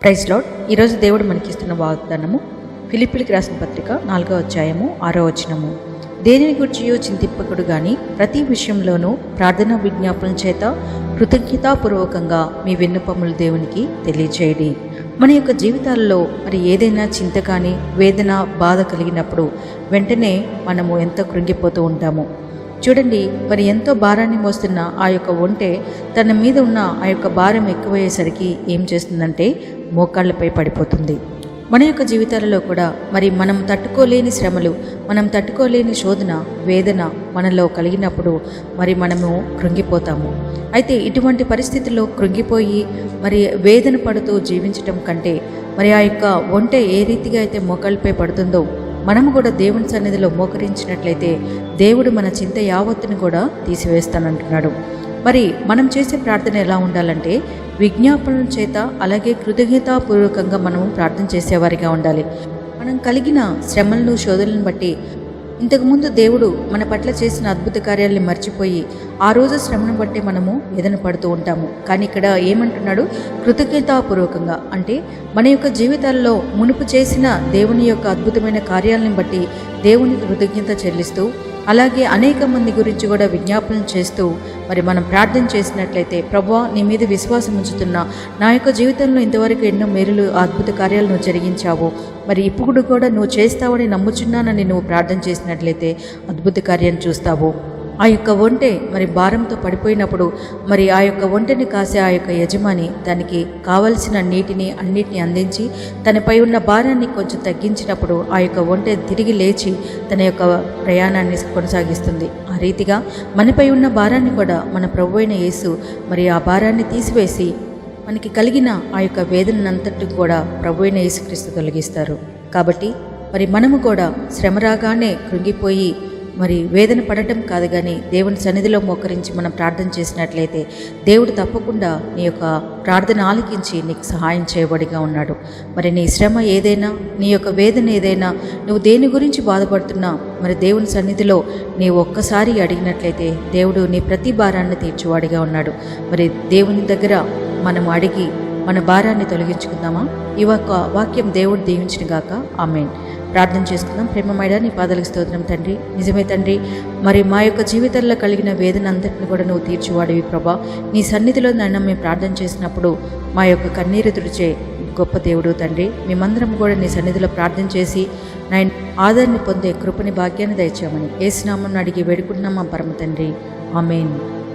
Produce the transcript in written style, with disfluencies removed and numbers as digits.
Praise lord. ఈరోజు దేవుడు మనకిస్తున్న వాగ్దానము ఫిలిప్పీయులకు రాసిన పత్రిక 4వ అధ్యాయము 6వ వచనము. దేనిని గుర్చియో చింతింపకుడు గాని ప్రతి విషయంలోనూ ప్రార్థనా విజ్ఞాపనల చేత కృతజ్ఞతాపూర్వకంగా మీ విన్నపములు దేవునికి తెలియచేయండి. మన యొక్క జీవితాల్లో మరి ఏదైనా చింత కానీ వేదన బాధ కలిగినప్పుడు వెంటనే మనము ఎంతో కృంగిపోతూ ఉంటాము. చూడండి, మరి ఎంతో భారాన్ని మోస్తున్న ఆ యొక్క ఒంటె తన మీద ఉన్న ఆ యొక్క భారం ఎక్కువయ్యేసరికి ఏం చేస్తుందంటే మోకాళ్ళపై పడిపోతుంది. మన యొక్క జీవితాలలో కూడా మరి మనం తట్టుకోలేని శ్రమలు, మనం తట్టుకోలేని శోధన, వేదన మనలో కలిగినప్పుడు మరి మనము కృంగిపోతాము. అయితే ఇటువంటి పరిస్థితుల్లో కృంగిపోయి మరి వేదన పడుతూ జీవించటం కంటే మరి ఆ యొక్క ఒంటె ఏ రీతిగా అయితే మోకాళ్ళపై పడుతుందో మనము కూడా దేవుని సన్నిధిలో మోకరించినట్లయితే దేవుడు మన చింత యావత్తుని కూడా తీసివేస్తానంటున్నాడు. మరి మనం చేసే ప్రార్థన ఎలా ఉండాలంటే విజ్ఞాపనల చేత అలాగే కృతజ్ఞతాపూర్వకంగా మనము ప్రార్థన చేసేవారిగా ఉండాలి. మనం కలిగిన శ్రమలను శోధనలను బట్టి ఇంతకుముందు దేవుడు మన పట్ల చేసిన అద్భుత కార్యాలని మర్చిపోయి ఆ రోజు శ్రమను బట్టి మనము వేదన పడుతూ ఉంటాము. కానీ ఇక్కడ ఏమంటున్నాడు? కృతజ్ఞతాపూర్వకంగా అంటే మన యొక్క జీవితాల్లో మునుపు చేసిన దేవుని యొక్క అద్భుతమైన కార్యాలను బట్టి దేవునికి కృతజ్ఞత చెల్లిస్తూ అలాగే అనేక మంది గురించి కూడా విజ్ఞాపనలు చేస్తూ మరి మనం ప్రార్థన చేసినట్లయితే, ప్రభువా నీ మీద విశ్వాసం ఉంచుతున్నా, నా యొక్క జీవితంలో ఇంతవరకు ఎన్నో మేలులు అద్భుత కార్యాలు నువ్వు జరిగించావు, మరి ఇప్పుడు కూడా నువ్వు చేస్తావని నమ్ముచున్నానని నువ్వు ప్రార్థన చేసినట్లయితే అద్భుత కార్యాన్ని చూస్తావు. ఆ యొక్క ఒంటె మరి భారంతో పడిపోయినప్పుడు మరి ఆ యొక్క ఒంటెని కాసే ఆ యొక్క యజమాని దానికి కావలసిన నీటిని అన్నిటిని అందించి తనపై ఉన్న భారాన్ని కొంచెం తగ్గించినప్పుడు ఆ యొక్క ఒంటె తిరిగి లేచి తన యొక్క ప్రయాణాన్ని కొనసాగిస్తుంది. ఆ రీతిగా మనపై ఉన్న భారాన్ని కూడా మన ప్రభు అయిన యేసు మరి ఆ భారాన్ని తీసివేసి మనకి కలిగిన ఆ యొక్క వేదనంతటి కూడా ప్రభు అయిన యేసుక్రీస్తు తొలగిస్తారు. కాబట్టి మరి మనము కూడా శ్రమ రాగానే కృంగిపోయి మరి వేదన పడటం కాదు, కానీ దేవుని సన్నిధిలో మోకరించి మనం ప్రార్థన చేసినట్లయితే దేవుడు తప్పకుండా నీ యొక్క ప్రార్థన ఆలకించి నీకు సహాయం చేయబడిగా ఉన్నాడు. మరి నీ శ్రమ ఏదైనా, నీ యొక్క వేదన ఏదైనా, నువ్వు దేని గురించి బాధపడుతున్నా మరి దేవుని సన్నిధిలో నీ ఒక్కసారి అడిగినట్లయితే దేవుడు నీ ప్రతి భారాన్ని తీర్చువాడిగా ఉన్నాడు. మరి దేవుని దగ్గర మనం అడిగి మన భారాన్ని తొలగించుకుందామా? ఈ వాక్యం దేవుడు దీవించిన గాక. ఆమేన్. ప్రార్థన చేసుకుందాం. ప్రేమమైన నీ పాదాలకు స్తోత్రం తండ్రి. నిజమే తండ్రి, మరి మా యొక్క జీవితాల్లో కలిగిన వేదన అంతటిని కూడా నువ్వు తీర్చివాడివి ప్రభా. నీ సన్నిధిలో నన్ను మేము ప్రార్థన చేసినప్పుడు మా యొక్క కన్నీరు తుడిచే గొప్ప దేవుడు తండ్రి. మేమందరం కూడా నీ సన్నిధిలో ప్రార్థన చేసి నాయన ఆదరణ పొందే కృపని భాగ్యాన్ని దయచేయమని యేసు నామమున అడిగి వేడుకుంటున్నాం మా పరమ తండ్రి. ఆమేన్.